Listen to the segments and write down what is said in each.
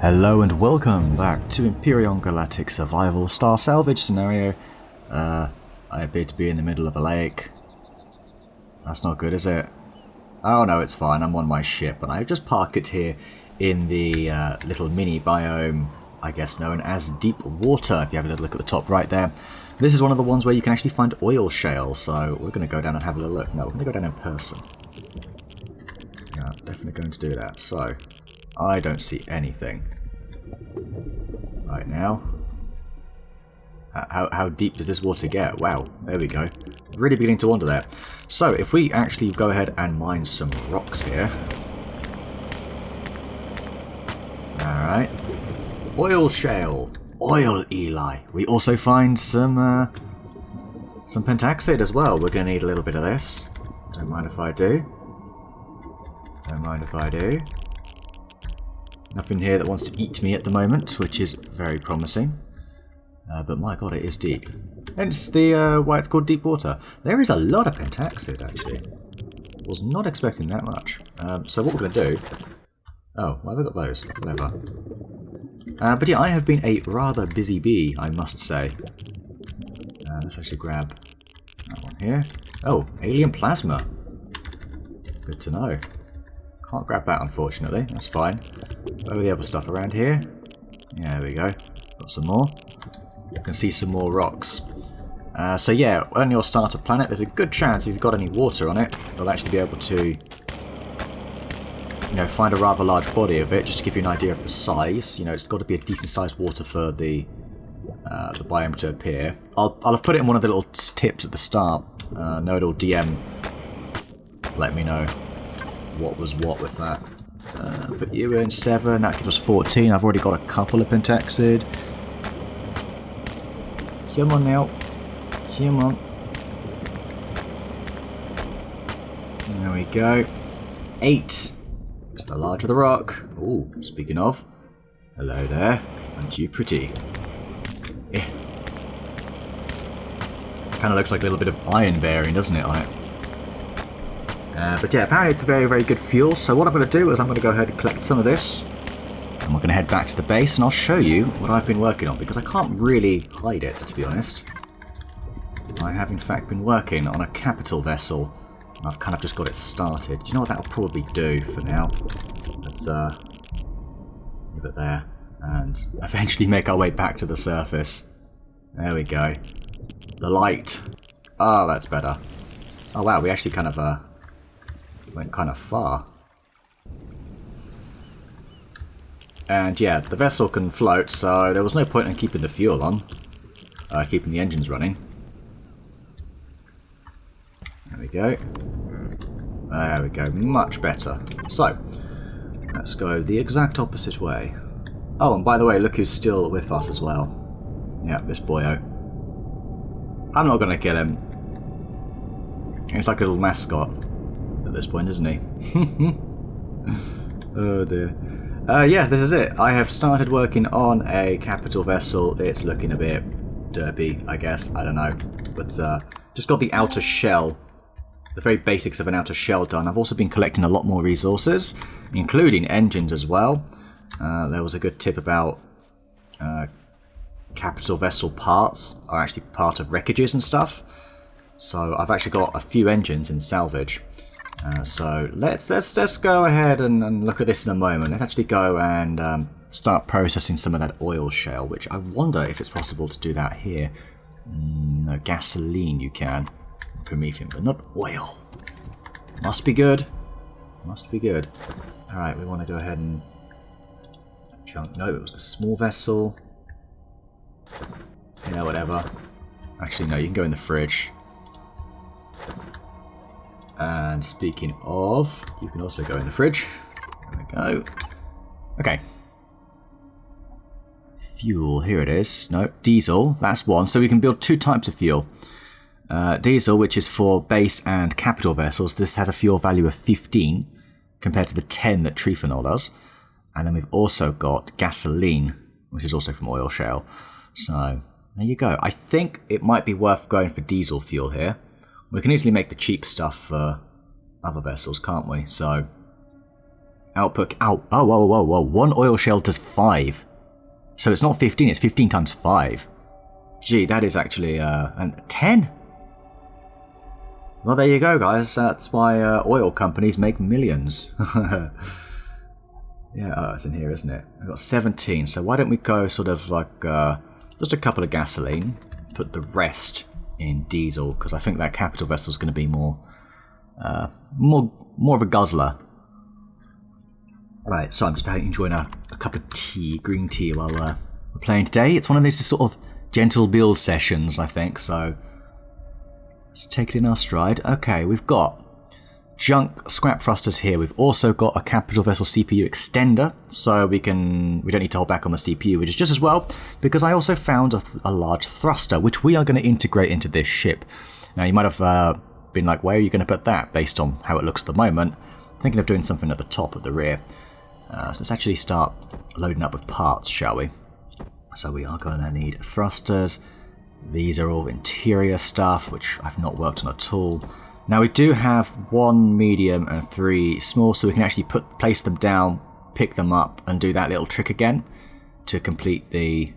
Hello and welcome back to Empyrion Galactic Survival Star Salvage scenario. I appear to be in the middle of a lake. That's not good, is it? Oh no, it's fine. I'm on my ship and I've just parked it here in the little mini biome, I guess known as deep water, if you have a little look at the top right there. This is one of the ones where you can actually find oil shale, so we're going to go down and have a little look. No, we're going to go down in person. Yeah, definitely going to do that. So, I don't see anything right now. How deep does this water get? Wow, there we go. Really beginning to wonder there. So, if we actually go ahead and mine some rocks here. Alright. Oil shale. Oil, Eli. We also find some pentaxid as well. We're going to need a little bit of this. Don't mind if I do. Don't mind if I do. Nothing here that wants to eat me at the moment, which is very promising. But my god, it is deep. Hence the why it's called deep water. There is a lot of pentaxid, actually. Was not expecting that much. So what we're going to do... Oh, why have I got those? Whatever. But yeah, I have been a rather busy bee, I must say. Let's actually grab that one here. Oh, alien plasma. Good to know. Can't grab that, unfortunately. That's fine. What are the other stuff around here? Yeah, there we go. Got some more. You can see some more rocks. So yeah, on your starter planet, there's a good chance if you've got any water on it, you'll actually be able to, you know, find a rather large body of it, just to give you an idea of the size. You know, it's got to be a decent sized water for the biome to appear. I'll have put it in one of the little tips at the start. Nodal DM let me know what was what with that. Put you in 7, that gives us 14. I've already got a couple of pentaxid. Come on now. Come on. There we go. 8. It's the larger the rock. Oh, speaking of. Hello there. Aren't you pretty? Eh. Kind of looks like a little bit of iron bearing, doesn't it, on it? But yeah, apparently it's a very, very good fuel. So what I'm going to do is I'm going to go ahead and collect some of this. And we're going to head back to the base and I'll show you what I've been working on. Because I can't really hide it, to be honest. I have in fact been working on a capital vessel. And I've kind of just got it started. Do you know what that'll probably do for now? Let's leave it there. And eventually make our way back to the surface. There we go. The light. Oh, that's better. Oh wow, we actually kind of went kind of far. And yeah, the vessel can float, so there was no point in keeping the fuel on. Keeping the engines running. There we go. There we go, much better. So, let's go the exact opposite way. Oh, and by the way, look who's still with us as well. Yeah, this boyo. I'm not going to kill him. He's like a little mascot at this point, isn't he? Oh dear. Yeah, this is it. I have started working on a capital vessel. It's looking a bit derpy, I guess. I don't know. But just got the outer shell. The very basics of an outer shell done. I've also been collecting a lot more resources, including engines as well. There was a good tip about capital vessel parts are actually part of wreckages and stuff. So I've actually got a few engines in salvage. So let's go ahead and look at this in a moment. Let's actually go and start processing some of that oil shale, which I wonder if it's possible to do that here. No, gasoline you can. Promethium, but not oil. Must be good. Must be good. Alright, we want to go ahead and... Junk. No, it was the small vessel. Yeah, whatever. Actually, no, you can go in the fridge. And speaking of, you can also go in the fridge. There we go. Okay. Fuel, here it is. No, diesel, that's one. So we can build two types of fuel. Diesel, which is for base and capital vessels. This has a fuel value of 15 compared to the 10 that Triphenol does. And then we've also got gasoline, which is also from oil shale. So there you go. I think it might be worth going for diesel fuel here. We can easily make the cheap stuff for other vessels, can't we? So Output. Oh, whoa. 1 oil shell does 5. So it's not 15, it's 15 times 5. Gee, that is actually a 10. Well, there you go, guys. That's why oil companies make millions. Yeah, oh, it's in here, isn't it? We've got 17, so why don't we go sort of like just a couple of gasoline, put the rest in diesel, because I think that capital vessel is going to be more of a guzzler. Right, so I'm just enjoying a cup of tea, green tea, while we're playing today. It's one of these sort of gentle build sessions, I think, so let's take it in our stride. Okay, we've got junk scrap thrusters here. We've also got a capital vessel CPU extender, so we don't need to hold back on the CPU, which is just as well, because I also found a large thruster, which we are going to integrate into this ship. Now, you might have been like, where are you going to put that, based on how it looks at the moment? Thinking of doing something at the top of the rear. So let's actually start loading up with parts, shall we? So we are going to need thrusters. These are all interior stuff, which I've not worked on at all. Now we do have 1 medium and 3 small, so we can actually place them down, pick them up, and do that little trick again to complete the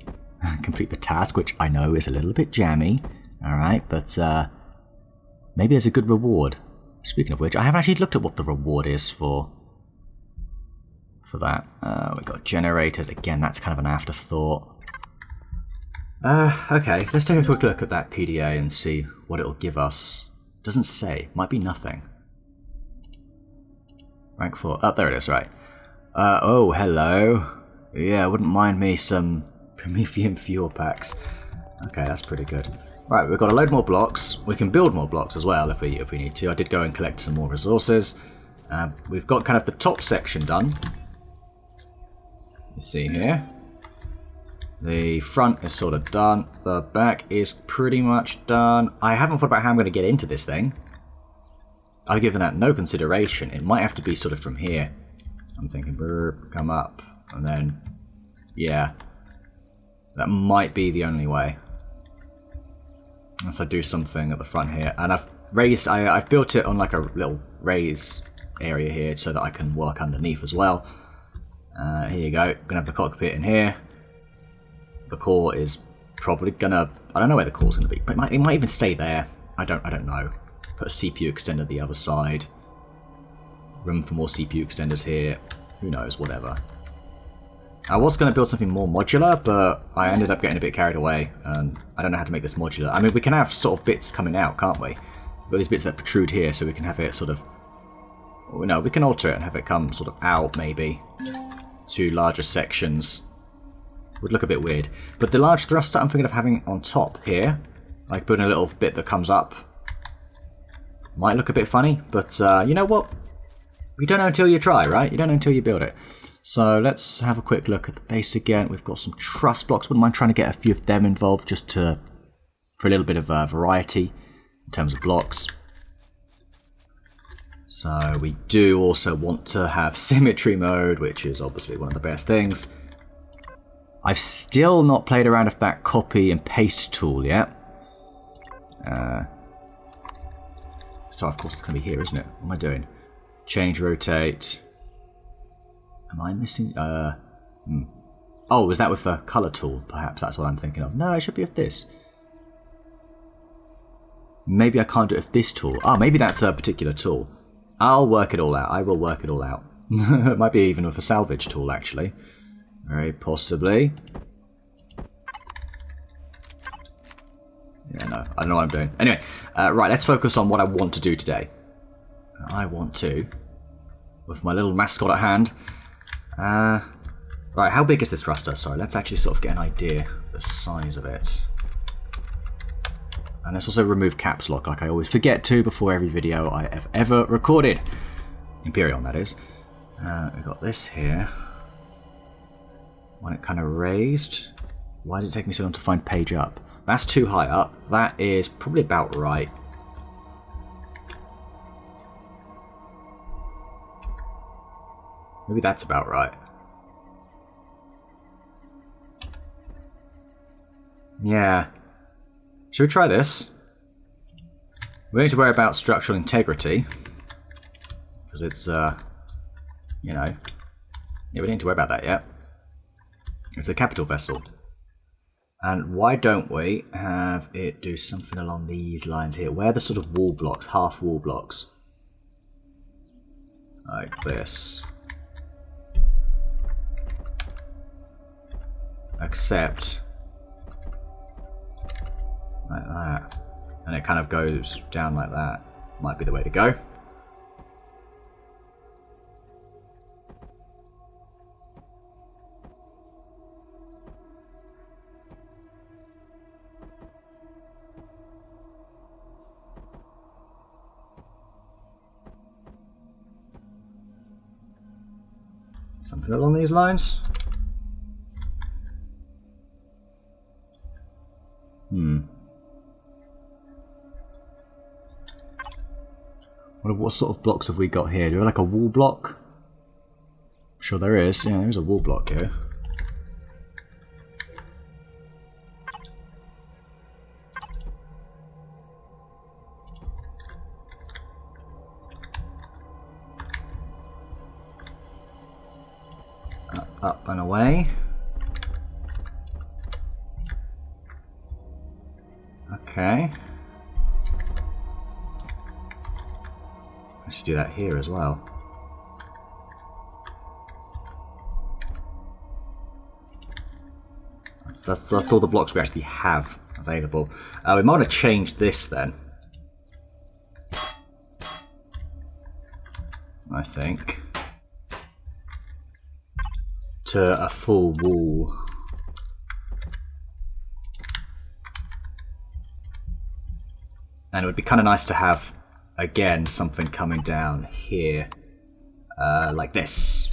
task, which I know is a little bit jammy. All right, but maybe there's a good reward. Speaking of which, I haven't actually looked at what the reward is for that. We've got generators. Again, that's kind of an afterthought. Okay, let's take a quick look at that PDA and see what it'll give us. Doesn't say. Might be nothing. Rank 4. Oh, there it is, right. Oh, hello. Yeah, wouldn't mind me some Promethean fuel packs. Okay, that's pretty good. Right, we've got a load more blocks. We can build more blocks as well if we need to. I did go and collect some more resources. We've got kind of the top section done. You see here. The front is sort of done. The back is pretty much done. I haven't thought about how I'm going to get into this thing. I've given that no consideration. It might have to be sort of from here. I'm thinking, come up, and then, yeah. That might be the only way. Unless I do something at the front here. And I've built it on like a little raise area here so that I can work underneath as well. Here you go. Gonna have the cockpit in here. The core is probably gonna... I don't know where the core's gonna be, but it might even stay there. I don't know. Put a CPU extender the other side. Room for more CPU extenders here. Who knows, whatever. I was going to build something more modular, but I ended up getting a bit carried away, and I don't know how to make this modular. I mean, we can have sort of bits coming out, can't we? We've got these bits that protrude here, so we can have it sort of... Well, no, we can alter it and have it come sort of out, maybe. 2 larger sections. Would look a bit weird. But the large thruster I'm thinking of having on top here, like putting a little bit that comes up, might look a bit funny, but you know what? You don't know until you try, right? You don't know until you build it. So let's have a quick look at the base again. We've got some truss blocks. Wouldn't mind trying to get a few of them involved just for a little bit of variety in terms of blocks. So we do also want to have symmetry mode, which is obviously one of the best things. I've still not played around with that copy and paste tool yet. So of course it's going to be here, isn't it? What am I doing? Change, rotate. Am I missing? Oh, is that with the colour tool? Perhaps that's what I'm thinking of. No, it should be with this. Maybe I can't do it with this tool. Oh, maybe that's a particular tool. I'll work it all out. I will work it all out. It might be even with a salvage tool, actually. Very possibly. Yeah, no, I don't know what I'm doing. Anyway, right, let's focus on what I want to do today. I want to, with my little mascot at hand. Right, how big is this thruster? Sorry, let's actually sort of get an idea of the size of it. And let's also remove caps lock, like I always forget to before every video I have ever recorded. Empyrion, that is. We've got this here. Want it kind of raised. Why did it take me so long to find page up? That's too high up. That is probably about right. Maybe that's about right. Yeah. Should we try this? We need to worry about structural integrity. Because it's, you know, yeah, we don't need to worry about that yet. It's a capital vessel. And why don't we have it do something along these lines here? Where are the sort of wall blocks, half wall blocks? Like this. Except like that. And it kind of goes down like that. Might be the way to go. Something along these lines. What sort of blocks have we got here? Do we have like a wall block? I'm sure there is. Yeah, there is a wall block here. Up and away. Okay. I should do that here as well. That's all the blocks we actually have available. We might want to change this then. I think. To a full wall. And it would be kind of nice to have, again, something coming down here, like this.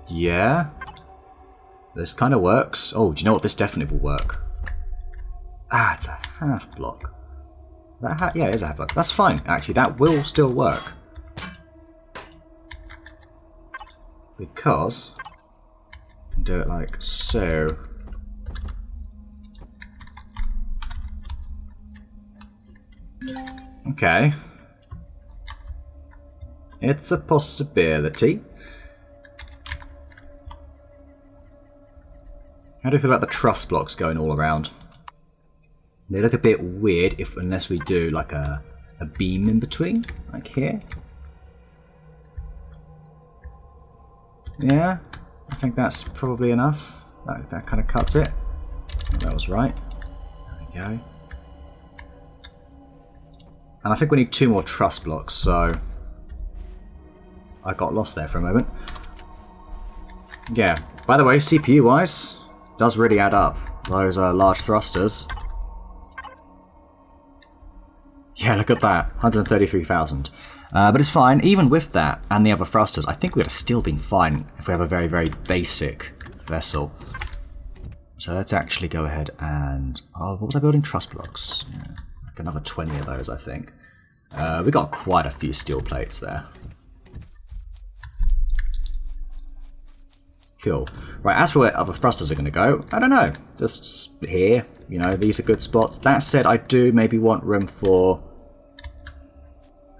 Yeah. This kind of works. Oh, do you know what? This definitely will work. Ah, it's a half block. Is that yeah, it is a half block. That's fine, actually. That will still work. Because do it like so. Okay. It's a possibility. How do you feel about the truss blocks going all around? They look a bit weird unless we do like a beam in between, like here. Yeah, I think that's probably enough. That kind of cuts it. Oh, that was right. There we go. And I think we need 2 more truss blocks, so I got lost there for a moment. Yeah, by the way, CPU-wise, does really add up. Those large thrusters. Yeah, look at that, 133,000. But it's fine, even with that and the other thrusters, I think we would have still been fine if we have a very, very basic vessel. So let's actually go ahead and... Oh, what was I building? Truss blocks. Yeah, like another 20 of those, I think. We got quite a few steel plates there. Cool. Right, as for where other thrusters are going to go, I don't know. Just here, you know, these are good spots. That said, I do maybe want room for...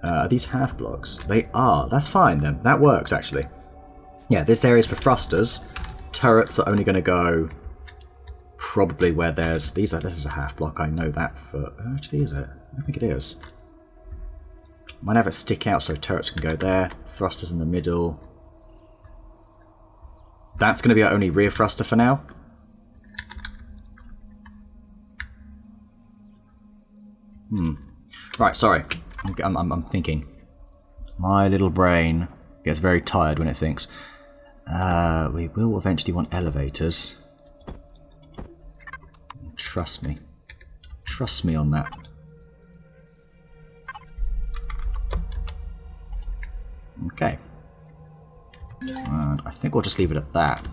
Are these half blocks? They are. That's fine then. That works, actually. Yeah, this area is for thrusters. Turrets are only going to go probably where there's... This is a half block. I know that for... Actually, is it? I don't think it is. Might have it stick out so turrets can go there. Thrusters in the middle. That's going to be our only rear thruster for now. Right, sorry. I'm thinking. My little brain gets very tired when it thinks. We will eventually want elevators. Trust me. Trust me on that. Okay. And I think we'll just leave it at that.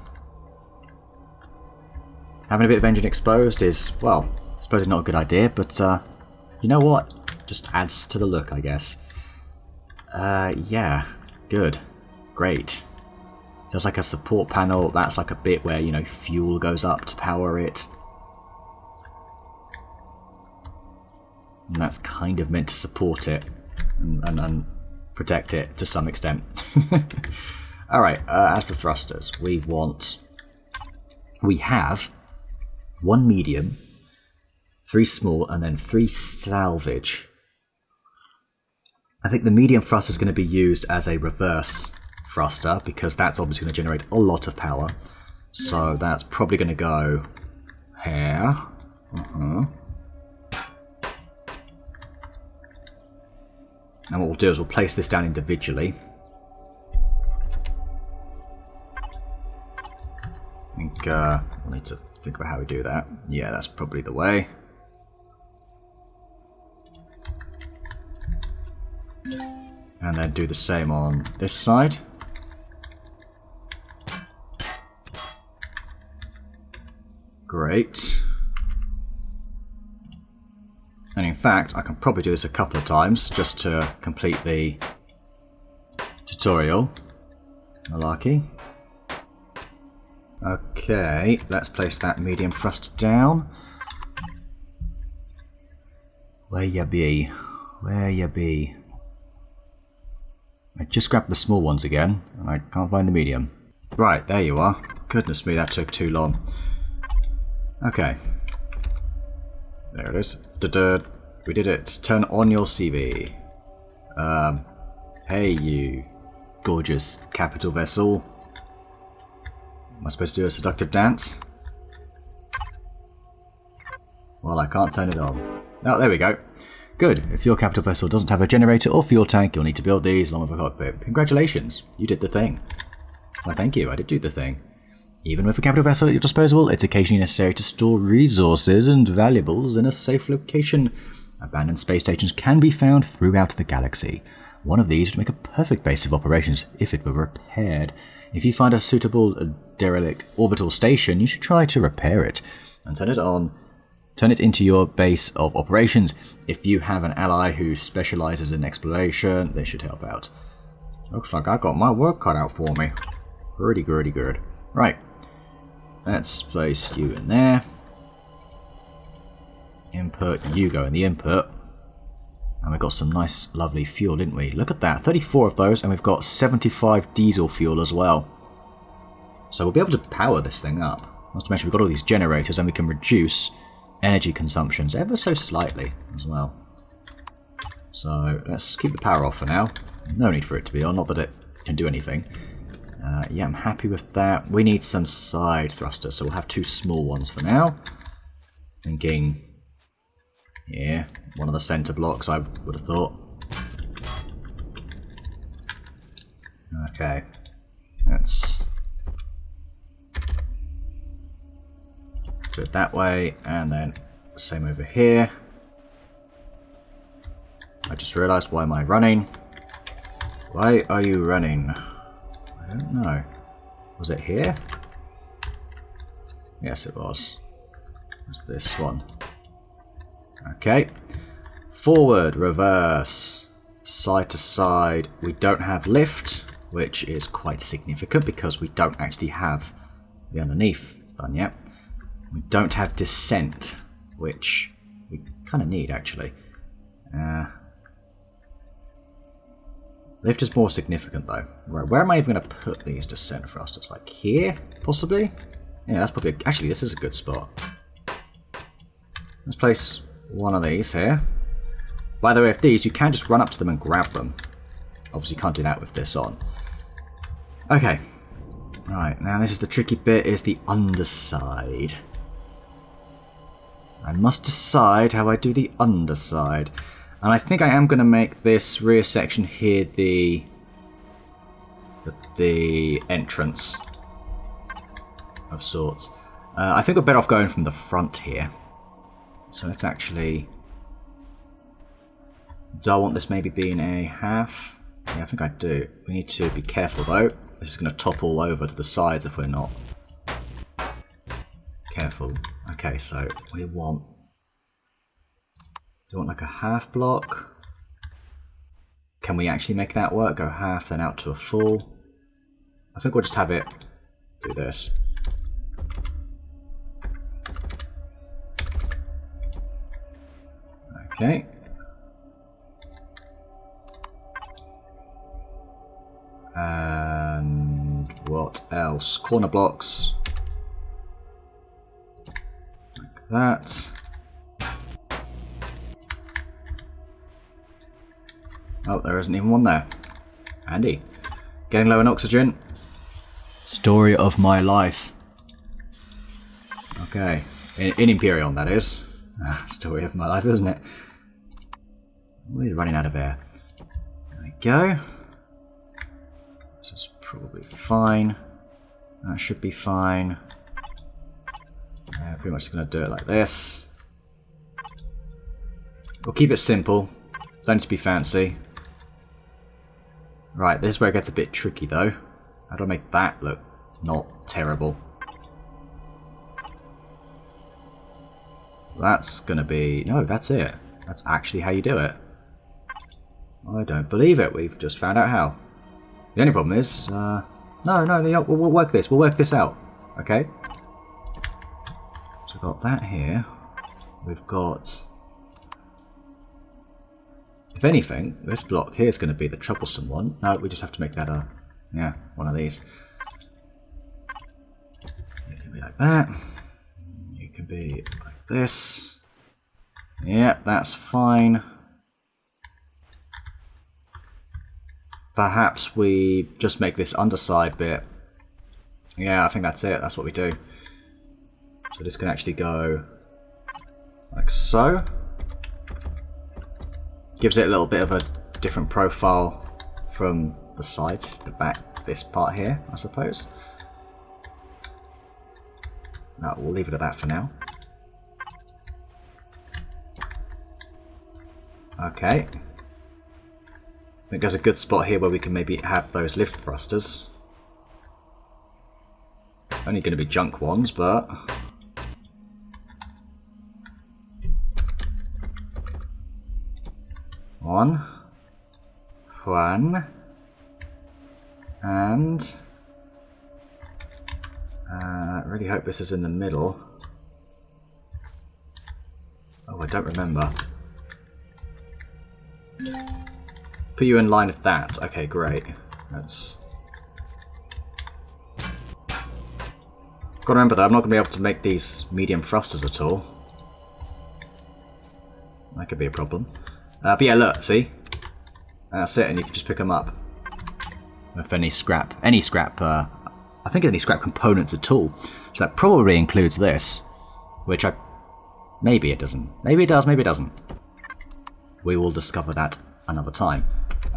Having a bit of engine exposed is, well, I suppose it's not a good idea, but you know what? Just adds to the look, I guess. Yeah, good. Great. There's like a support panel, that's like a bit where, you know, fuel goes up to power it. And that's kind of meant to support it and protect it to some extent. Alright, as for thrusters, we have 1 medium, 3 small, and then 3 salvage. I think the medium thruster is going to be used as a reverse thruster, because that's obviously going to generate a lot of power. So that's probably going to go here. And what we'll do is we'll place this down individually. I think we'll need to think about how we do that. Yeah, that's probably the way. And then do the same on this side. Great. And in fact, I can probably do this a couple of times just to complete the tutorial. Malarkey. Okay, let's place that medium thruster down. Where ya be? Where ya be? I just grabbed the small ones again, and I can't find the medium. Right, there you are. Goodness me, that took too long. Okay. There it is. Da-da. We did it. Turn on your CV. Hey you gorgeous capital vessel. Am I supposed to do a seductive dance? Well, I can't turn it on. Oh, there we go. Good. If your capital vessel doesn't have a generator or fuel tank, you'll need to build these along with a cockpit. Congratulations. You did the thing. Well, thank you. I did do the thing. Even with a capital vessel at your disposal, it's occasionally necessary to store resources and valuables in a safe location. Abandoned space stations can be found throughout the galaxy. One of these would make a perfect base of operations if it were repaired. If you find a suitable derelict orbital station, you should try to repair it and turn it on. Turn it into your base of operations. If you have an ally who specializes in exploration, they should help out. Looks like I got my work cut out for me. Pretty good. Right. Let's place you in there. Input, you go in the input. And we've got some nice, lovely fuel, didn't we? Look at that, 34 of those, and we've got 75 diesel fuel as well. So we'll be able to power this thing up. Not to mention we've got all these generators, and we can reduce energy consumptions ever so slightly as well. So let's keep the power off for now. No need for it to be on, not that it can do anything. Yeah, I'm happy with that. We need some side thrusters, so we'll have 2 small ones for now. Thinking, yeah, one of the center blocks I would have thought. Okay, let's do it that way, and then same over here. I just realized, why am I running? Why are you running? I don't know. Was it here? Yes, it was. It was this one. Okay. Forward, reverse, side to side. We don't have lift, which is quite significant because we don't actually have the underneath done yet. We don't have descent, which we kind of need actually. Lift is more significant though. Right, where am I even going to put these descent thrusters? Like here, possibly? Yeah, that's probably... Actually, this is a good spot. Let's place one of these here. By the way, with these, you can just run up to them and grab them. Obviously, you can't do that with this on. Okay. Right, now this is the tricky bit, is the underside. I must decide how I do the underside. And I think I am going to make this rear section here the entrance of sorts. I think we're better off going from the front here. So let's actually... Do I want this maybe being a half? Yeah, I think I do. We need to be careful though. This is going to topple over to the sides if we're not careful. Okay, so we want... Do you want like a half block? Can we actually make that work? Go half, then out to a full? I think we'll just have it do this. Okay, And what else? Corner blocks. Like that. Oh, there isn't even one there. Handy. Getting low in oxygen. Story of my life. Okay. In Empyrion, that is. Story of my life, isn't it? We're running out of air. There we go. This is probably fine. That should be fine. Pretty much just going to do it like this. We'll keep it simple. Don't need to be fancy. Right, this is where it gets a bit tricky though. How do I make that look not terrible? That's going to be... No, that's it. That's actually how you do it. I don't believe it. We've just found out how. The only problem is... No, we'll work this. We'll work this out. Okay? So we've got that here. We've got... If anything, this block here is going to be the troublesome one. No, we just have to make that a... Yeah, one of these. You can be like that. You can be like this. Yeah, that's fine. Perhaps we just make this underside bit. Yeah, I think that's it. That's what we do. So this can actually go like so. Gives it a little bit of a different profile from the sides, the back, this part here, I suppose. No, we'll leave it at that for now. Okay. I think there's a good spot here where we can maybe have those lift thrusters. Only going to be junk ones, but... One. And... I really hope this is in the middle. Oh, I don't remember. Put you in line with that. Okay, great. That's... Gotta remember though, I'm not gonna be able to make these medium thrusters at all. That could be a problem. But yeah, look, see? That's it, and you can just pick them up. With any scrap. I think any scrap components at all. So that probably includes this. Which I... Maybe it doesn't. Maybe it does, maybe it doesn't. We will discover that another time.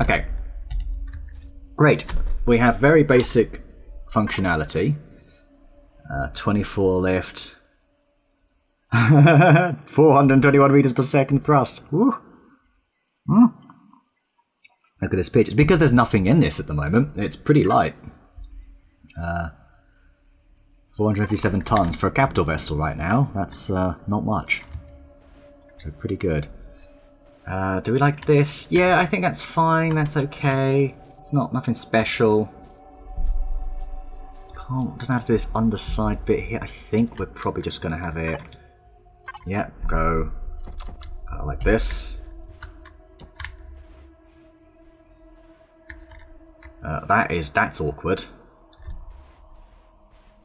Okay. Great. We have very basic functionality. 24 lift. 421 meters per second thrust. Woo. Mm. Look at this pitch. It's because there's nothing in this at the moment. It's pretty light. 457 tons for a capital vessel right now. That's not much. So pretty good. Do we like this? Yeah, I think that's fine. That's okay. It's not nothing special. Don't know how to do this underside bit here. I think we're probably just going to have it. Yeah, go like this. That's awkward. To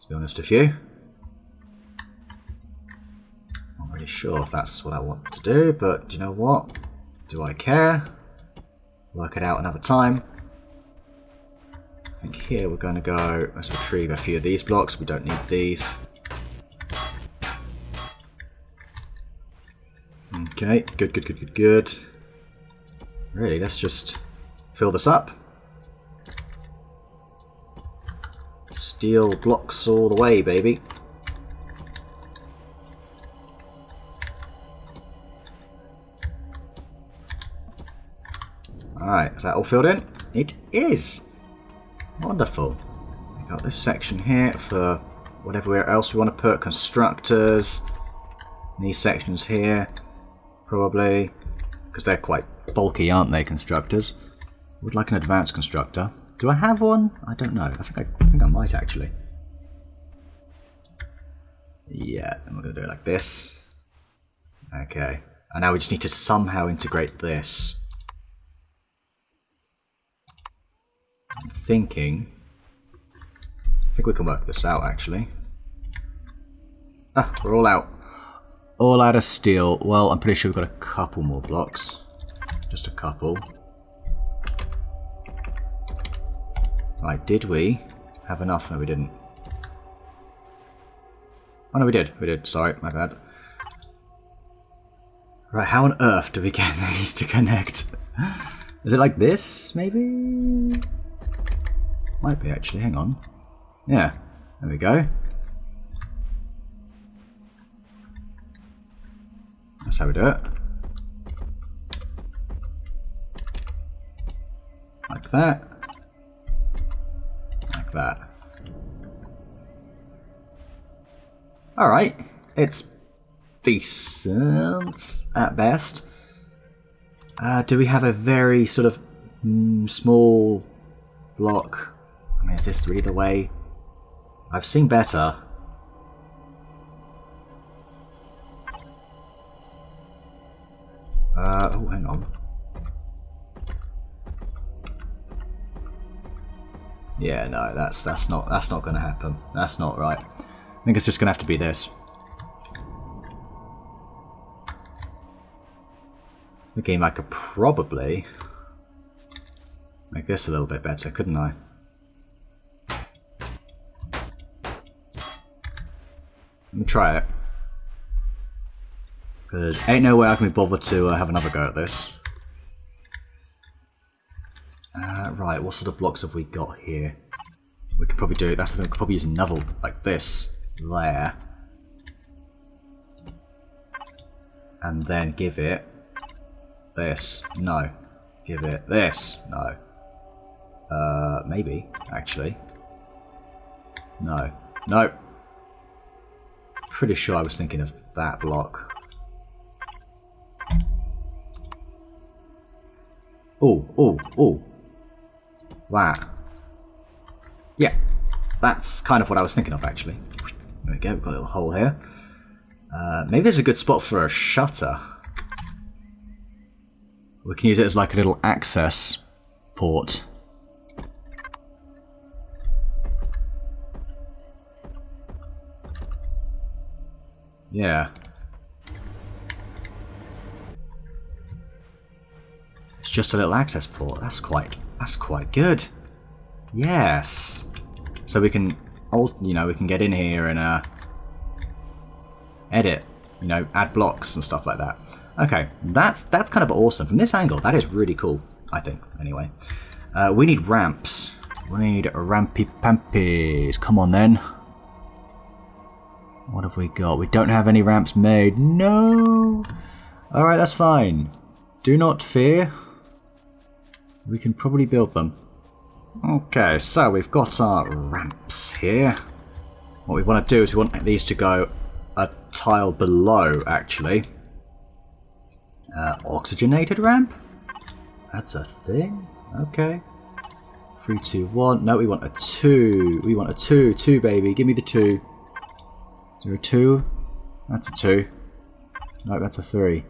be honest with you. Not really sure if that's what I want to do, but do you know what? Do I care? Work it out another time. I think here we're going to go, let's retrieve a few of these blocks. We don't need these. Okay, good. Really, let's just fill this up. Steel blocks all the way, baby. Alright, is that all filled in? It is! Wonderful. We've got this section here for whatever else we want to put. Constructors. And these sections here, probably. Because they're quite bulky, aren't they, constructors? Would like an advanced constructor. Do I have one? I don't know. I think I might actually. Yeah, and we're going to do it like this. Okay. And now we just need to somehow integrate this. I'm thinking... I think we can work this out, actually. Ah, we're all out. All out of steel. Well, I'm pretty sure we've got a couple more blocks. Just a couple. Right, did we have enough? No, we didn't. Oh, no, we did. We did. Sorry, my bad. Right, how on earth do we get these to connect? Is it like this, maybe? Might be, actually. Hang on. Yeah, there we go. That's how we do it. Like that. Like that. Alright, it's decent at best. Do we have a very sort of small block? I mean, is this really the way? I've seen better. Oh, hang on. Yeah, no, that's not going to happen. That's not right. I think it's just going to have to be this. The game I could probably make this a little bit better, couldn't I? Let me try it. Because ain't no way I can be bothered to have another go at this. Right, what sort of blocks have we got here? We could probably do it. That's the thing. We could probably use another like this there, and then give it this. No, give it this. No. Maybe actually. No. No. Pretty sure I was thinking of that block. Oh, oh, oh. That. Yeah. That's kind of what I was thinking of, actually. There we go, we've got a little hole here. Maybe there's a good spot for a shutter. We can use it as like a little access port. Yeah. It's just a little access port. That's quite good. Yes. So we can, we can get in here and edit, add blocks and stuff like that. Okay, that's kind of awesome. From this angle, that is really cool, I think, anyway. We need ramps. We need rampy pampies. Come on, then. What have we got? We don't have any ramps made. No! Alright, that's fine. Do not fear. We can probably build them. Okay, so we've got our ramps here. What we want to do is we want these to go a tile below, actually. Oxygenated ramp? That's a thing? Okay. 3, 2, 1. No, we want a 2. We want a 2. 2, baby. Give me the 2. Is there a 2? That's a 2. No, that's a 3.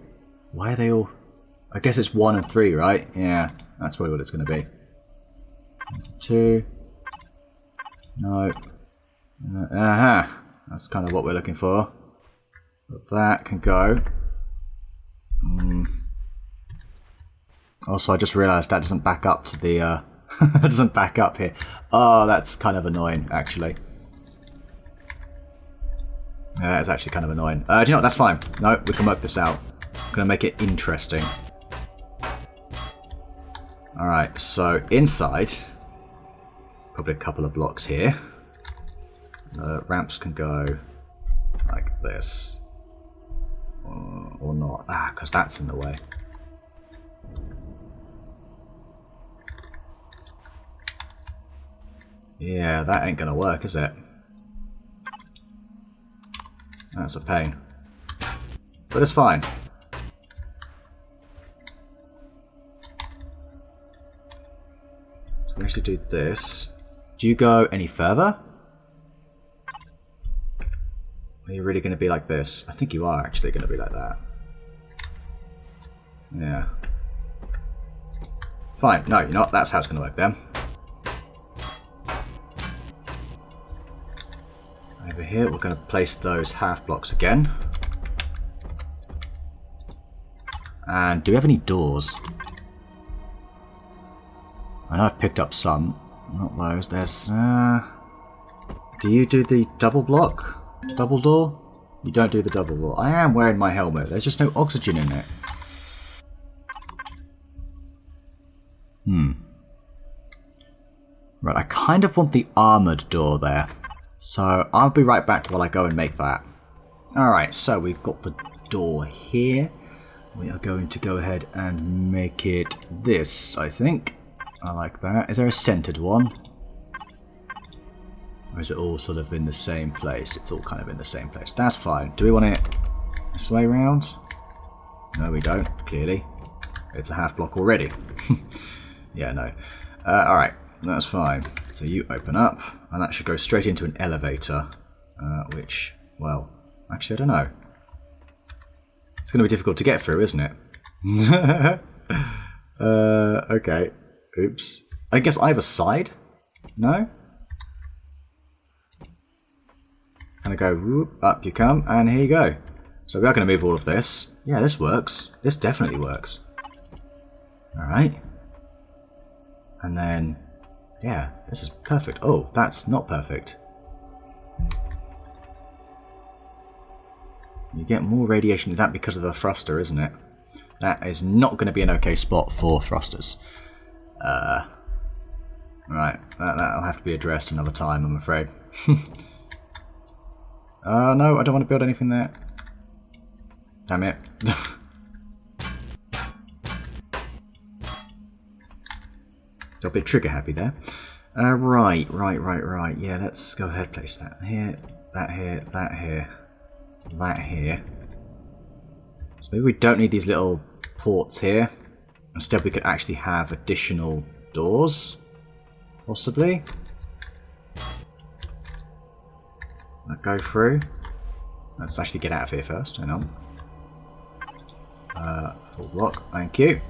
Why are they all... I guess it's 1 and 3, right? Yeah, that's probably what it's going to be. That's a 2. No. Aha! That's kind of what we're looking for. But that can go. Also, I just realised that doesn't back up to the... that doesn't back up here. Oh, that's kind of annoying, actually. Yeah, that is actually kind of annoying. Do you know what? That's fine. No, we can work this out. I'm going to make it interesting. Alright, so inside, probably a couple of blocks here. Ramps can go like this. Or not. Ah, because that's in the way. Yeah, that ain't going to work, is it? That's a pain. But it's fine. So we actually do this. Do you go any further? Are you really going to be like this? I think you are actually going to be like that. Yeah. Fine. No, you're not. That's how it's going to work then. Over here, we're going to place those half blocks again. And do we have any doors? I know I've picked up some. Not those. There's... Do you do the double block? Double door? You don't do the double door. I am wearing my helmet. There's just no oxygen in it. Right, I kind of want the armoured door there. So I'll be right back while I go and make that. Alright, so we've got the door here. We are going to go ahead and make it this, I think. I like that. Is there a centered one? Or is it all sort of in the same place? It's all kind of in the same place. That's fine. Do we want it this way round? No, we don't, clearly. It's a half block already. Yeah, no. Alright, that's fine. So you open up, and that should go straight into an elevator. Which, well, actually I don't know. It's going to be difficult to get through, isn't it? Okay. Oops. I guess either side? No? Kind of go, whoop, up you come, and here you go. So we are going to move all of this. Yeah, this works. This definitely works. Alright. And then, yeah, this is perfect. Oh, that's not perfect. You get more radiation. Is that because of the thruster, isn't it? That is not going to be an okay spot for thrusters. Right, that'll have to be addressed another time, I'm afraid. No, I don't want to build anything there. Damn it. Got a bit trigger happy there. Right. Yeah, let's go ahead, place that here, that here, that here, that here. So maybe we don't need these little ports here. Instead we could actually have additional doors, possibly. That go through. Let's actually get out of here first, hang on. Full block, thank you.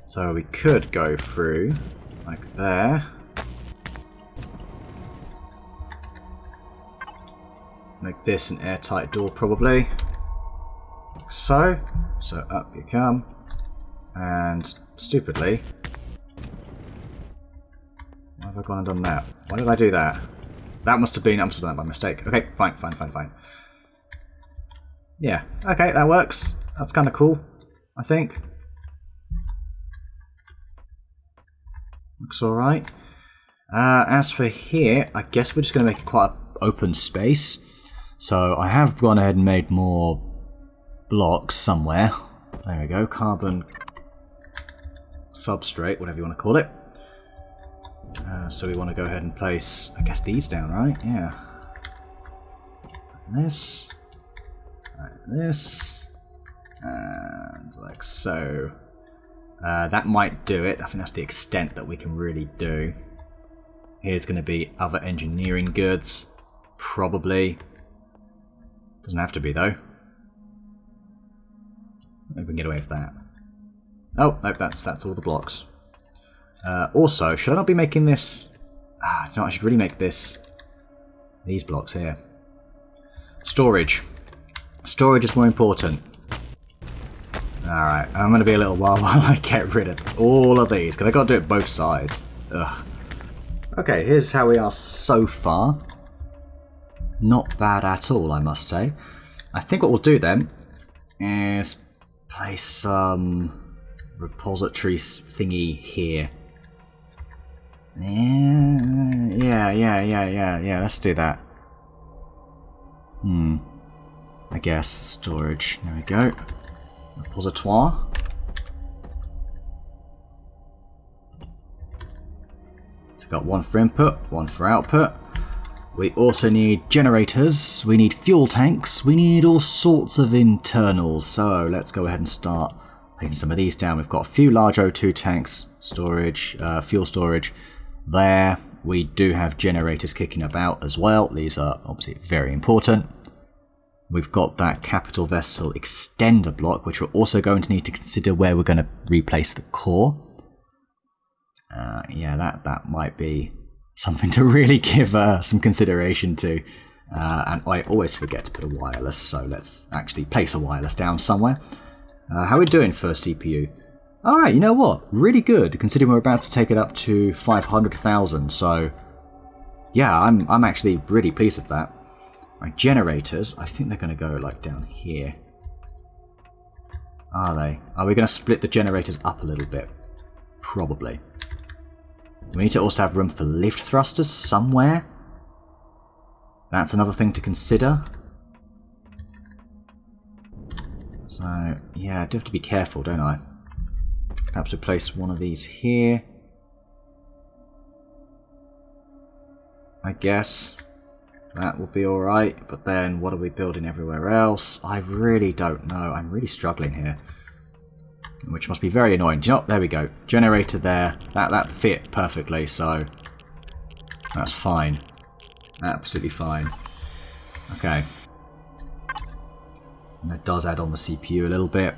So we could go through, like there. Make this an airtight door, probably. Like so. So up you come. And, stupidly... Why have I gone and done that? Why did I do that? That must have been... I must have done that by mistake. Okay, fine. Yeah, okay, that works. That's kind of cool, I think. Looks alright. As for here, I guess we're just going to make it quite an open space. So I have gone ahead and made more blocks somewhere. There we go, carbon substrate, whatever you want to call it. So we want to go ahead and place, I guess, these down, right? Yeah. This. Like this. And like so. That might do it. I think that's the extent that we can really do. Here's going to be other engineering goods. Probably. Doesn't have to be, though. Maybe we can get away with that. Oh, no, that's all the blocks. Also, should I not be making this... no, I should really make this... These blocks here. Storage. Storage is more important. Alright, I'm going to be a little while I get rid of all of these, because I've got to do it both sides. Ugh. Okay, here's how we are so far. Not bad at all, I must say. I think what we'll do then is place some repository thingy here. Yeah, let's do that. I guess, storage, there we go. Repositoire. So we've got one for input, one for output. We also need generators, we need fuel tanks, we need all sorts of internals. So let's go ahead and start placing some of these down. We've got a few large O2 tanks, storage, fuel storage. There, we do have generators kicking about as well. These are obviously very important. We've got that capital vessel extender block, which we're also going to need to consider where we're going to replace the core. Yeah, that might be something to really give some consideration to. And I always forget to put a wireless, so let's actually place a wireless down somewhere. How are we doing for CPU? Alright, you know what? Really good, considering we're about to take it up to 500,000, so yeah, I'm actually really pleased with that. Right, generators, I think they're going to go like down here. Are they? Are we going to split the generators up a little bit? Probably. We need to also have room for lift thrusters somewhere. That's another thing to consider. So, yeah, I do have to be careful, don't I? Perhaps we place one of these here. I guess that will be alright, but then what are we building everywhere else? I really don't know. I'm really struggling here. Which must be very annoying. Do you know what? There we go. Generator there. That fit perfectly, so that's fine. Absolutely fine. Okay. And that does add on the CPU a little bit.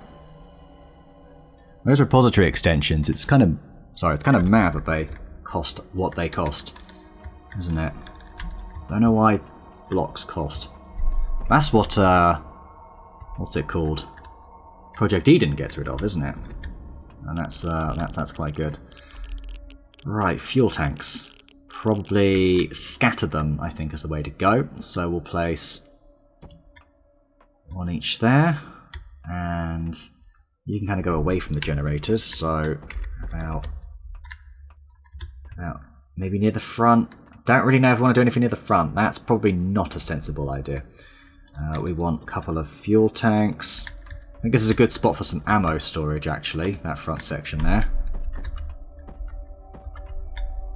Those repository extensions, it's kind of mad that they cost what they cost, isn't it? Don't know why blocks cost. That's what what's it called? Project Eden gets rid of, isn't it? And that's quite good. Right, fuel tanks. Probably scatter them, I think, is the way to go. So we'll place one each there, and you can kind of go away from the generators. So about maybe near the front. Don't really know if we want to do anything near the front. That's probably not a sensible idea. We want a couple of fuel tanks. I think this is a good spot for some ammo storage, actually, that front section there.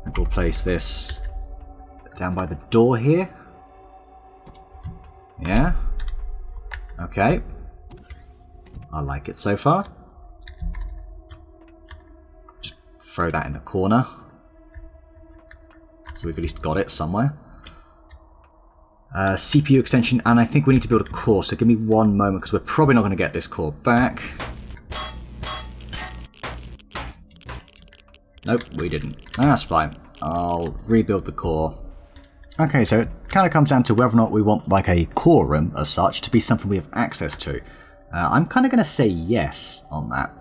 And we'll place this down by the door here. Yeah. Okay. I like it so far. Just throw that in the corner. So we've at least got it somewhere. CPU extension, and I think we need to build a core, so give me one moment, because we're probably not going to get this core back. Nope, we didn't. That's fine. I'll rebuild the core. Okay, so it kind of comes down to whether or not we want like a core room, as such, to be something we have access to. I'm kind of going to say yes on that.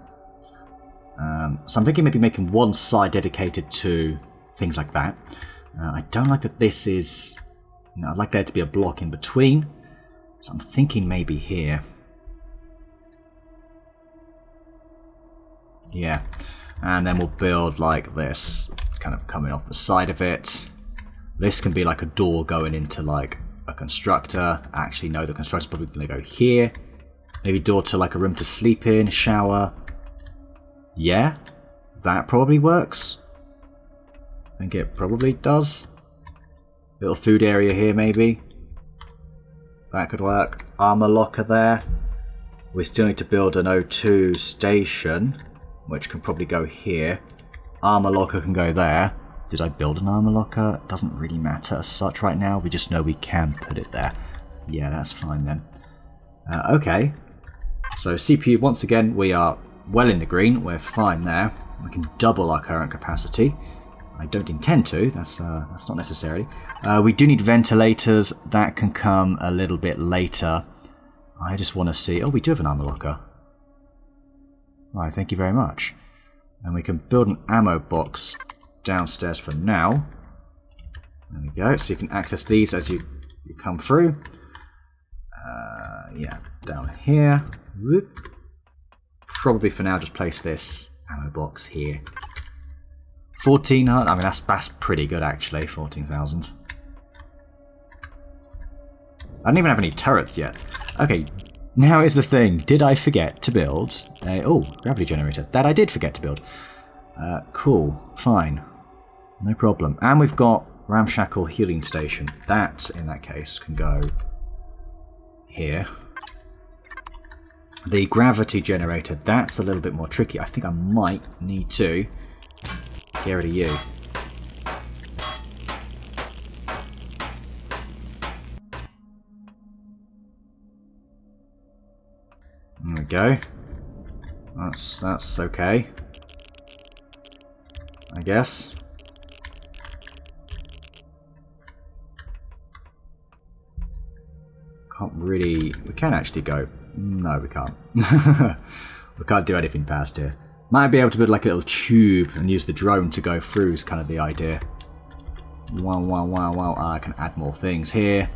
So I'm thinking maybe making one side dedicated to things like that. I don't like that this is... You know, I'd like there to be a block in between. So I'm thinking maybe here. Yeah. And then we'll build like this, kind of coming off the side of it. This can be like a door going into like a constructor. Actually, no, the constructor's probably going to go here. Maybe door to like a room to sleep in, shower. Yeah, that probably works. I think it probably does. Little food area here, maybe. That could work. Armor locker there. We still need to build an O2 station, which can probably go here. Armor locker can go there. Did I build an armor locker? It doesn't really matter as such right now. We just know we can put it there. Yeah, that's fine then. Okay. So CPU, once again, we are well in the green. We're fine there. We can double our current capacity. I don't intend to, that's not necessary. We do need ventilators, that can come a little bit later. I just want to see... Oh, we do have an armor locker. Right, thank you very much. And we can build an ammo box downstairs for now. There we go, so you can access these as you come through. Yeah, down here. Whoop. Probably for now just place this ammo box here. 1,400, I mean that's pretty good actually, 14,000. I don't even have any turrets yet. Okay, now is the thing. Did I forget to build a... Oh, gravity generator. That I did forget to build. Cool, fine. No problem. And we've got ramshackle healing station. That, in that case, can go here. The gravity generator, that's a little bit more tricky. I think I might need to get rid of you. There we go. That's okay. I guess. Can't really... We can actually go... No, we can't. We can't do anything past here. Might be able to build like a little tube and use the drone to go through is kind of the idea. Wow. I can add more things here.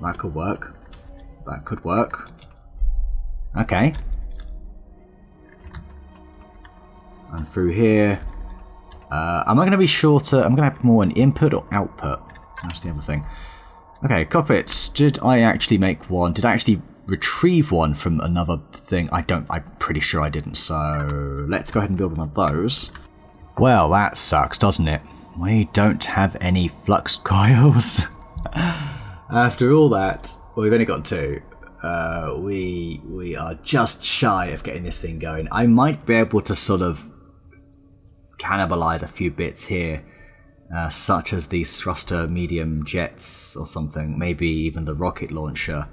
That could work. That could work. Okay. And through here. Am I going to be shorter? I'm going to have more an input or output? That's the other thing. Okay, cockpits. Did I actually make one? Did I actually retrieve one from another thing? I'm pretty sure I didn't, so let's go ahead and build one of those. Well, that sucks, doesn't it? We don't have any flux coils. After all that, well, we've only got 2. We are just shy of getting this thing going. I might be able to sort of cannibalize a few bits here, such as these thruster medium jets or something, maybe even the rocket launcher.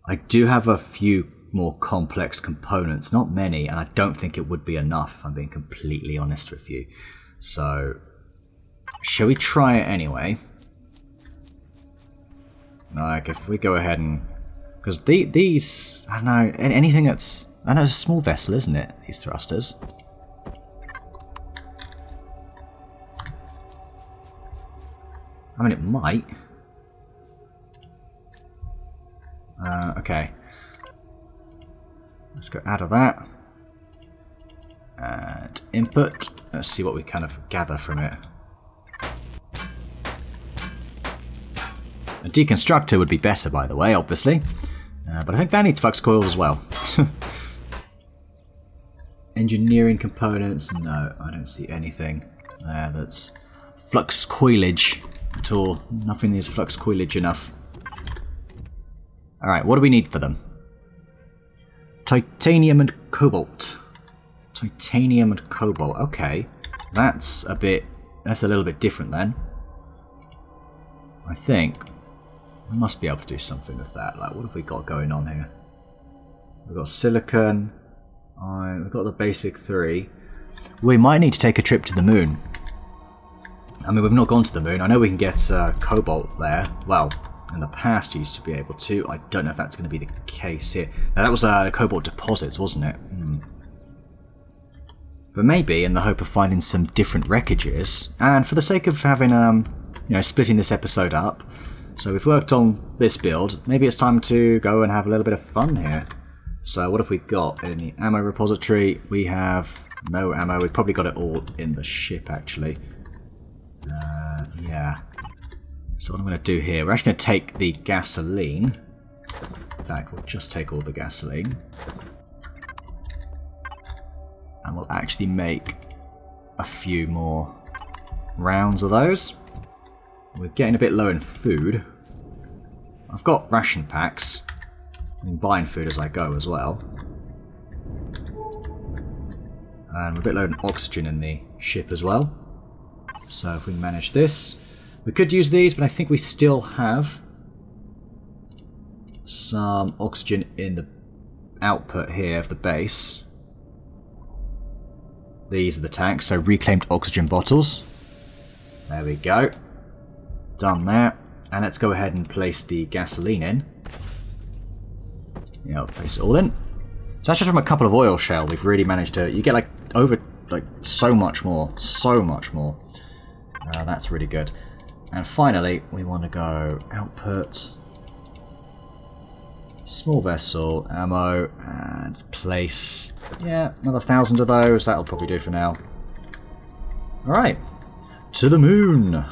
I do have a few more complex components, not many, and I don't think it would be enough if I'm being completely honest with you. So, shall we try it anyway? Like, if we go ahead and... Because these... I don't know, anything that's... I know it's a small vessel, isn't it? These thrusters. I mean, it might. Okay. Let's go out of that. And input. Let's see what we kind of gather from it. A deconstructor would be better, by the way, obviously. But I think that needs flux coils as well. Engineering components. No, I don't see anything there that's flux coilage at all. Nothing is flux coilage enough. Alright, what do we need for them? Titanium and cobalt. Titanium and cobalt. Okay. That's a little bit different then. I think we must be able to do something with that. Like, what have we got going on here? We've got silicon. We've got the basic 3. We might need to take a trip to the moon. I mean, we've not gone to the moon. I know we can get cobalt there. Well, in the past you used to be able to. I don't know if that's going to be the case here. Now, that was cobalt deposits, wasn't it? But maybe in the hope of finding some different wreckages, and for the sake of having, splitting this episode up, so we've worked on this build, maybe it's time to go and have a little bit of fun here. So what have we got in the ammo repository? We have no ammo. We've probably got it all in the ship, actually. Yeah. So what I'm going to do here, we're actually going to take the gasoline. In fact, we'll just take all the gasoline. And we'll actually make a few more rounds of those. We're getting a bit low in food. I've got ration packs. I'm buying food as I go as well. And we're a bit low in oxygen in the ship as well. So if we manage this... We could use these, but I think we still have some oxygen in the output here of the base. These are the tanks, so reclaimed oxygen bottles. There we go. Done that. And let's go ahead and place the gasoline in. Yeah, I'll place it all in. So that's just from a couple of oil shell. We've really managed to... You get so much more. So much more. That's really good. And finally, we want to go output, small vessel, ammo, and place, yeah, another 1,000 of those. That'll probably do for now. Alright, to the moon.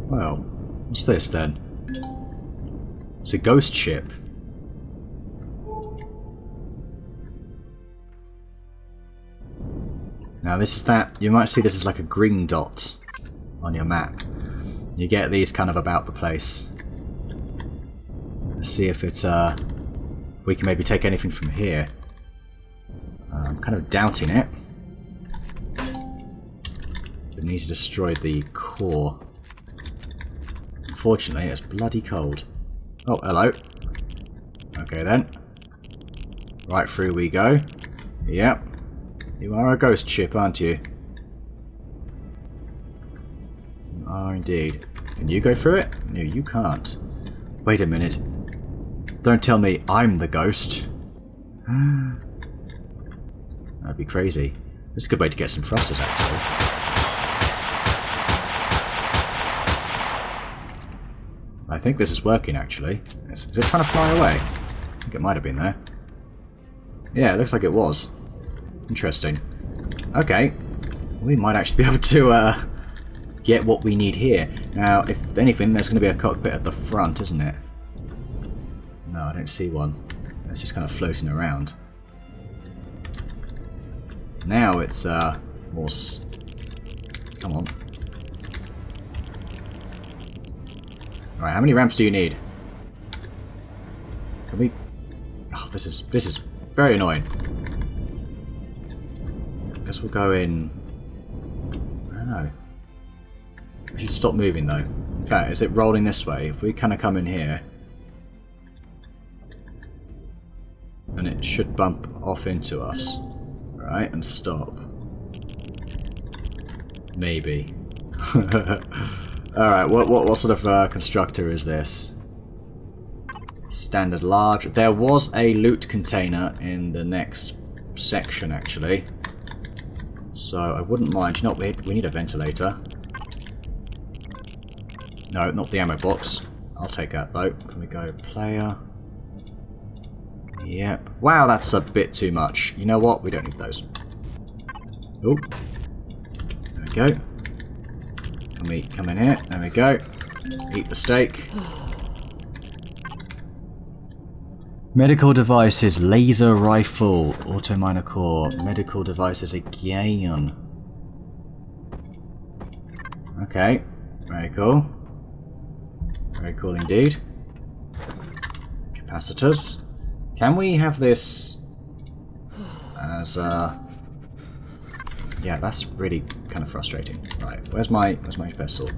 Well, what's this then? It's a ghost ship. Now this is that, you might see this as like a green dot on your map. You get these kind of about the place. Let's see if it's, we can maybe take anything from here. I'm kind of doubting it. We need to destroy the core. Unfortunately, it's bloody cold. Oh, hello. Okay then. Right through we go. Yep. You are a ghost ship, aren't you? are indeed. Can you go through it? No, you can't. Wait a minute. Don't tell me I'm the ghost. That'd be crazy. This is a good way to get some thrusters, actually. I think this is working, actually. Is it trying to fly away? I think it might have been there. Yeah, it looks like it was. Interesting. Okay. We might actually be able to get what we need here. Now, if anything, there's going to be a cockpit at the front, isn't it? No, I don't see one. It's just kind of floating around. Now it's more... Come on. Alright, how many ramps do you need? Can we... Oh, this is very annoying. I guess we'll go in... I don't know. We should stop moving though. In fact, is it rolling this way? If we kind of come in here... And it should bump off into us. Right, and stop. Maybe. Alright, what sort of constructor is this? Standard large. There was a loot container in the next section, actually. So I wouldn't mind. You know what, we need a ventilator. No, not the ammo box. I'll take that, though. Can we go player? Yep. Wow, that's a bit too much. You know what? We don't need those. Oh. There we go. Can we come in here? There we go. Eat the steak. Medical devices, laser rifle, auto miner core, medical devices again. Okay. Very cool. Very cool indeed. Capacitors. Can we have this as yeah, that's really kind of frustrating. Right, where's my vessel?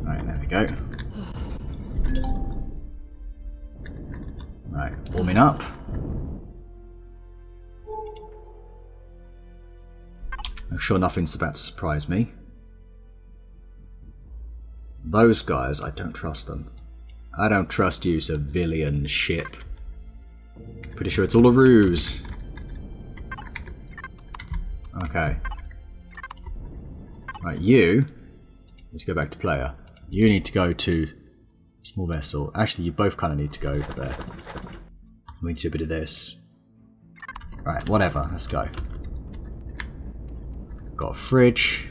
Right, there we go. Right, warming up. I'm sure nothing's about to surprise me. Those guys, I don't trust them. I don't trust you, civilian ship. Pretty sure it's all a ruse. Okay. Right, you need to go back to player. You need to go to small vessel. Actually, you both kind of need to go there. We need to do a bit of this. Right, whatever. Let's go. Got a fridge.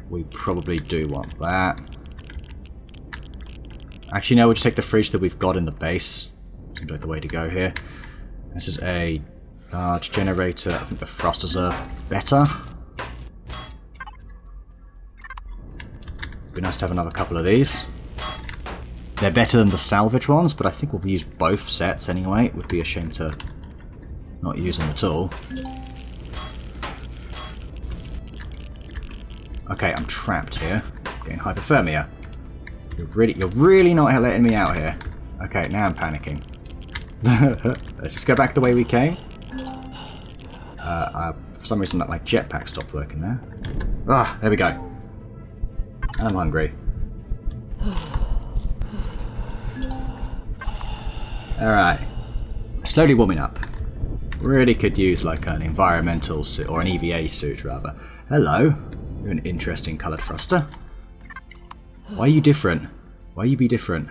We probably do want that. Actually, no, we'll just take the fridge that we've got in the base. Seems like the way to go here. This is a large generator. I think the thrusters are better. Be nice to have another couple of these. They're better than the salvage ones, but I think we'll use both sets anyway. It would be a shame to not use them at all. Okay, I'm trapped here. Getting hypothermia. You're really not letting me out here. Okay, now I'm panicking. Let's just go back the way we came. For some reason, my jetpack stopped working there. Ah, there we go. And I'm hungry. Alright. Slowly warming up. Really could use like an environmental suit, or an EVA suit rather. Hello. You're an interesting coloured thruster. Why are you different? Why you be different?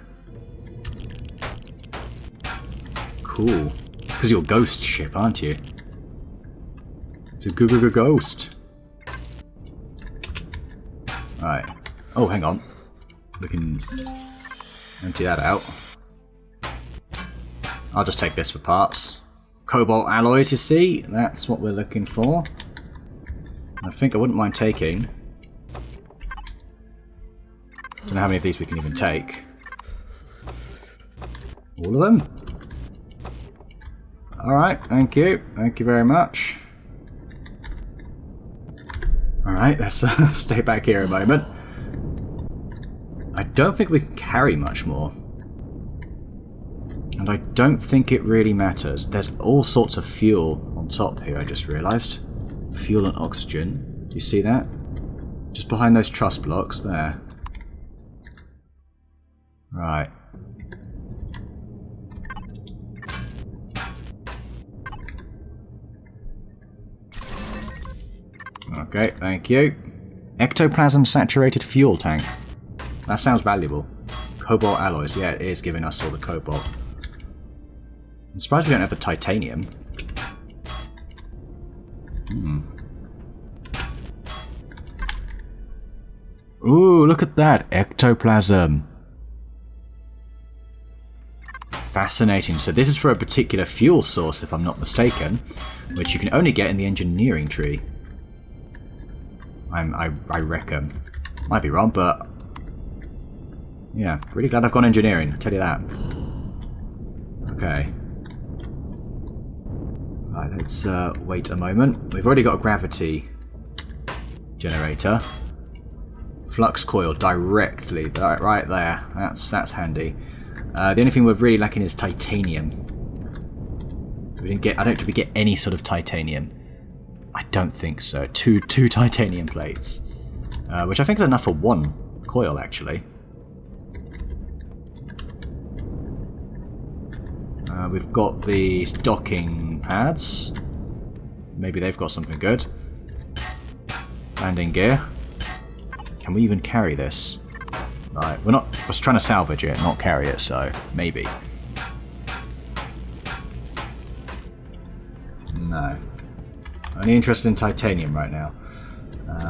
Cool. It's because you're a ghost ship, aren't you? It's a ghost. Right. Oh, hang on. We can empty that out. I'll just take this for parts. Cobalt alloys, you see? That's what we're looking for. I think I wouldn't mind taking... Don't know how many of these we can even take. All of them? Alright, thank you. Thank you very much. Alright, let's stay back here a moment. I don't think we can carry much more. And I don't think it really matters. There's all sorts of fuel on top here, I just realised. Fuel and oxygen. Do you see that? Just behind those truss blocks there. Right. Okay, thank you. Ectoplasm saturated fuel tank. That sounds valuable. Cobalt alloys. Yeah, it is giving us all the cobalt. I'm surprised we don't have the titanium. Ooh, look at that. Ectoplasm. Fascinating. So this is for a particular fuel source, if I'm not mistaken, which you can only get in the engineering tree. I reckon. Might be wrong, but yeah, really glad I've gone engineering, I'll tell you that. Okay. Right, let's wait a moment. We've already got a gravity generator. Flux coil directly, right there. That's handy. The only thing we're really lacking is titanium. We didn't get. I don't think we get any sort of titanium. I don't think so. Two titanium plates, which I think is enough for one coil, actually. We've got these docking pads. Maybe they've got something good. Landing gear. Can we even carry this? Right, we're trying to salvage it, not carry it, so maybe. No. Only interested in titanium right now.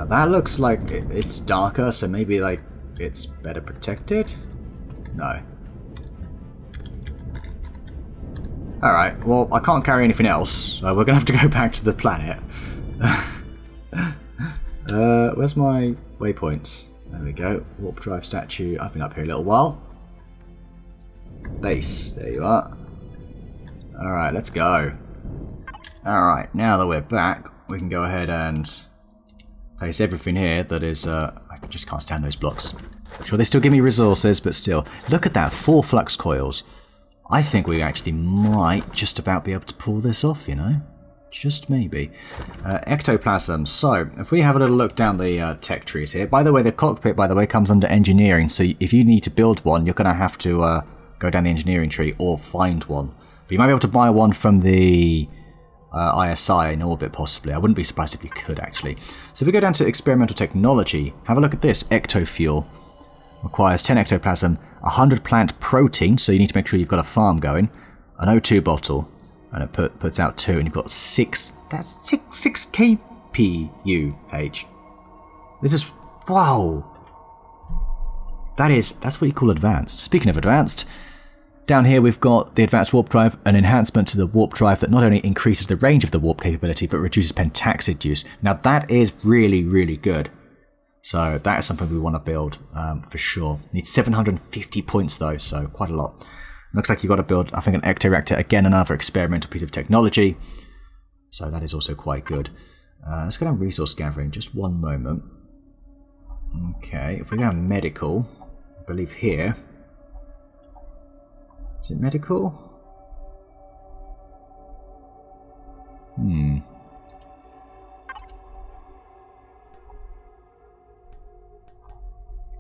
That looks like it's darker, so maybe like it's better protected? No. Alright, well, I can't carry anything else, so we're going to have to go back to the planet. Where's my waypoints? There we go. Warp drive statue. I've been up here a little while. Base. There you are. Alright, let's go. Alright, now that we're back, we can go ahead and place everything here that is... I just can't stand those blocks. Sure, they still give me resources, but still. Look at that. 4 flux coils. I think we actually might just about be able to pull this off, you know? Just maybe. Ectoplasm. So, if we have a little look down the tech trees here. By the way, the cockpit, by the way, comes under engineering. So if you need to build one, you're going to have to go down the engineering tree or find one. But you might be able to buy one from the ISI in orbit, possibly. I wouldn't be surprised if you could, actually. So if we go down to experimental technology, have a look at this. Ectofuel. Requires 10 ectoplasm, 100 plant protein, so you need to make sure you've got a farm going. An O2 bottle. And it puts out 2, and you've got 6. That's 6 kPUH. This is... wow. That's what you call advanced. Speaking of advanced, down here we've got the advanced warp drive, an enhancement to the warp drive that not only increases the range of the warp capability, but reduces pentaxid use. Now that is really, really good. So that is something we want to build for sure. Needs 750 points though, so quite a lot. Looks like you've got to build, I think, an ectoreactor. Again, another experimental piece of technology. So that is also quite good. Let's go down resource gathering. Just one moment. Okay, if we go down medical, I believe here. Is it medical?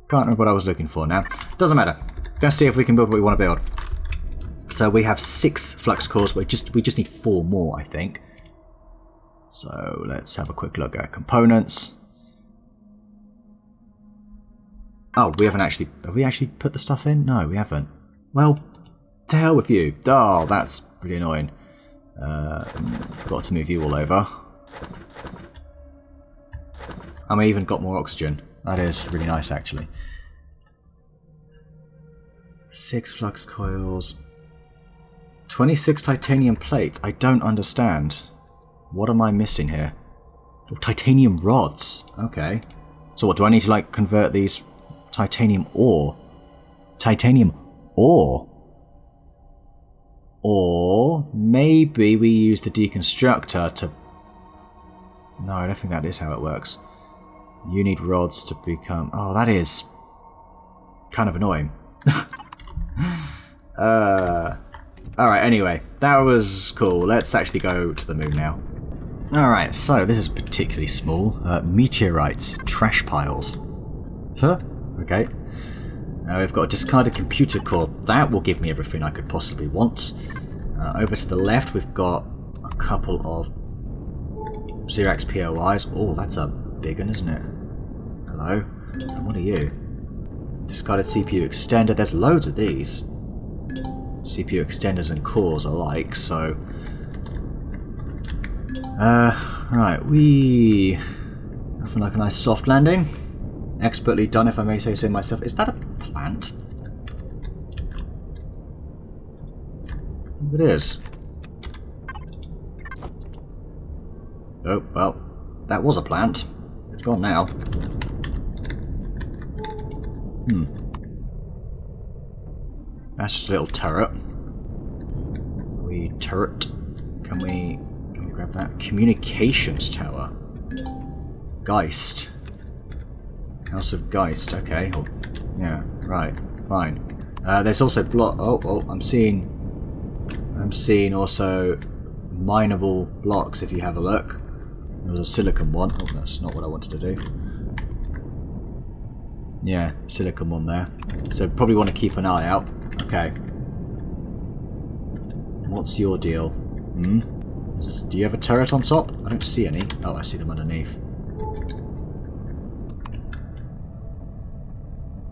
Can't remember what I was looking for now. Doesn't matter. Let's see if we can build what we want to build. So we have 6 flux cores. We just need 4 more, I think. So let's have a quick look at components. Oh, we haven't actually... have we actually put the stuff in? No, we haven't. Well, to hell with you. Oh, that's really annoying. Forgot to move you all over. I even got more oxygen. That is really nice, actually. 6 flux coils. 26 titanium plates. I don't understand. What am I missing here? Oh, titanium rods. Okay. So what, do I need to, like, convert these titanium ore? Titanium ore? Or maybe we use the deconstructor to... no, I don't think that is how it works. You need rods to become... oh, that is kind of annoying. Alright, anyway. That was cool. Let's actually go to the moon now. Alright, so this is particularly small. Meteorites, trash piles. Huh? Okay. We've got a discarded computer core. That will give me everything I could possibly want. Over to the left, we've got a couple of Xerax POIs. Oh, that's a big one, isn't it? Hello? And what are you? Discarded CPU extender. There's loads of these. CPU extenders and cores alike, so... right, nothing like a nice soft landing. Expertly done, if I may say so myself. Is that a plant? It is. Oh, well, that was a plant. It's gone now. That's just a little turret. Can we grab that? Communications tower. Geist. House of Geist, okay. Oh, yeah, right, fine. There's also block. Oh, I'm seeing also mineable blocks. If you have a look, there was a silicon one. Oh, that's not what I wanted to do. Yeah, silicon one there. So probably want to keep an eye out. Okay. What's your deal? Do you have a turret on top? I don't see any. Oh, I see them underneath.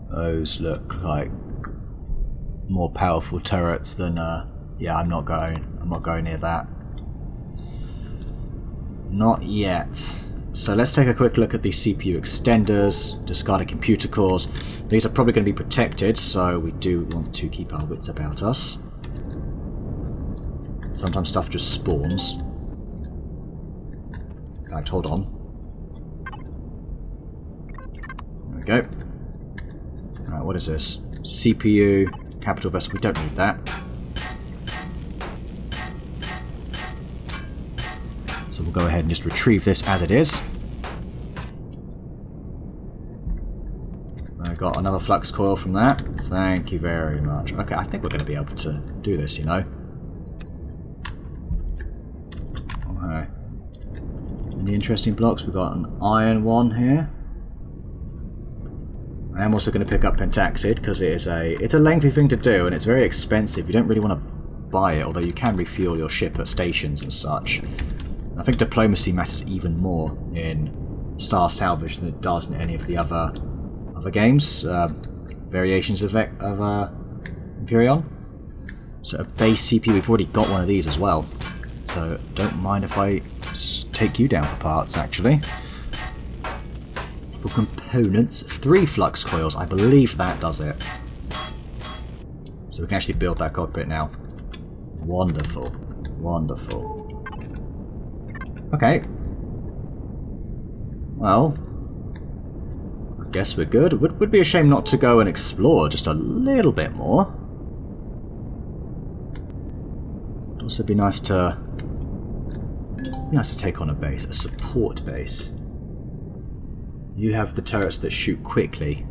Those look like more powerful turrets than yeah, I'm not going near that. Not yet. So let's take a quick look at these CPU extenders, discarded computer cores. These are probably going to be protected, so we do want to keep our wits about us. Sometimes stuff just spawns. In fact, hold on. There we go. Right, what is this? CPU, capital vessel, we don't need that. So we'll go ahead and just retrieve this as it is. I got another flux coil from that. Thank you very much. Okay, I think we're going to be able to do this, you know. Okay. Any interesting blocks? We've got an iron one here. I am also going to pick up Pentaxid because it's a lengthy thing to do and it's very expensive. You don't really want to buy it, although you can refuel your ship at stations and such. I think diplomacy matters even more in Star Salvage than it does in any of the other games, variations of Empyrion. So a base CPU, we've already got one of these as well. So don't mind if I take you down for parts, actually. For components, 3 flux coils. I believe that does it. So we can actually build that cockpit now. Wonderful. Wonderful. Okay. Well, I guess we're good. Would be a shame not to go and explore just a little bit more. It'd also be nice to take on a base, a support base. You have the turrets that shoot quickly,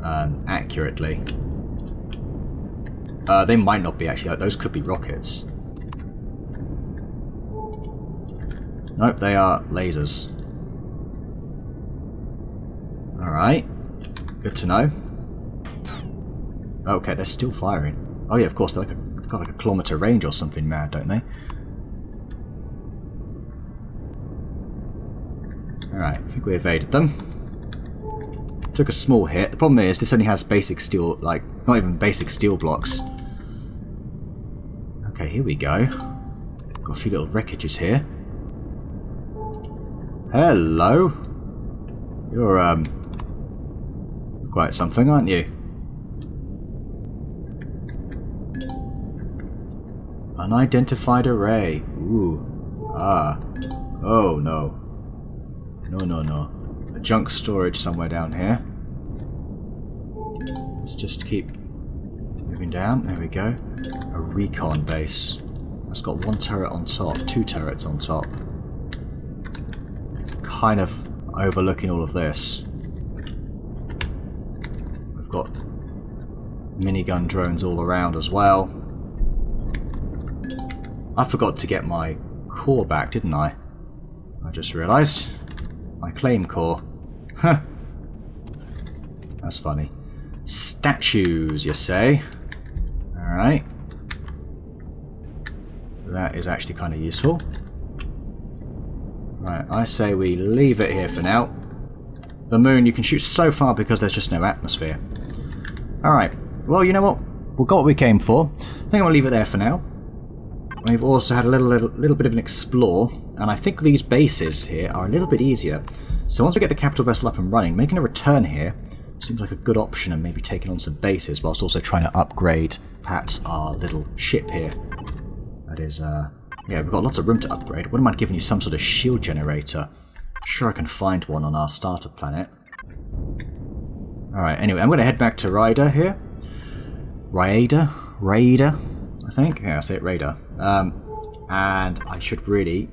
accurately. They might not be actually. Those could be rockets. Nope, they are lasers. Alright. Good to know. Okay, they're still firing. Oh yeah, of course, they've got like a kilometre range or something mad, don't they? Alright, I think we evaded them. Took a small hit. The problem is, this only has basic steel, like, not even basic steel blocks. Okay, here we go. Got a few little wreckages here. Hello. You're quite something, aren't you? Unidentified array. Ooh. Ah. Oh no. No. A junk storage somewhere down here. Let's just keep moving down. There we go. A recon base. That's got 1 turret on top, 2 turrets on top. It's kind of overlooking all of this. We've got minigun drones all around as well. I forgot to get my core back, didn't I? I just realised. My claim core. Huh. That's funny. Statues, you say? Alright. That is actually kind of useful. Right, I say we leave it here for now. The moon, you can shoot so far because there's just no atmosphere. Alright, well, you know what? We got what we came for. I think I'm going to leave it there for now. We've also had a little bit of an explore, and I think these bases here are a little bit easier. So once we get the capital vessel up and running, making a return here seems like a good option, and maybe taking on some bases whilst also trying to upgrade perhaps our little ship here. That is, yeah, we've got lots of room to upgrade. Wouldn't mind giving you some sort of shield generator. I'm sure I can find one on our starter planet. Alright, anyway, I'm going to head back to Ryder here. Raider, I think. Yeah, I say it Raider. And I should really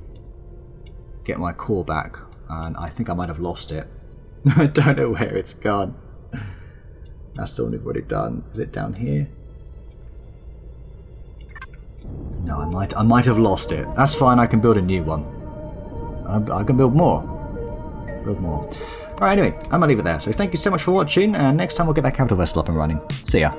get my core back. And I think I might have lost it. I don't know where it's gone. That's the one we've already done. Is it down here? No, I might have lost it. That's fine, I can build a new one. I can build more. Alright, anyway, I'm going to leave it there. So thank you so much for watching, and next time we'll get that capital vessel up and running. See ya.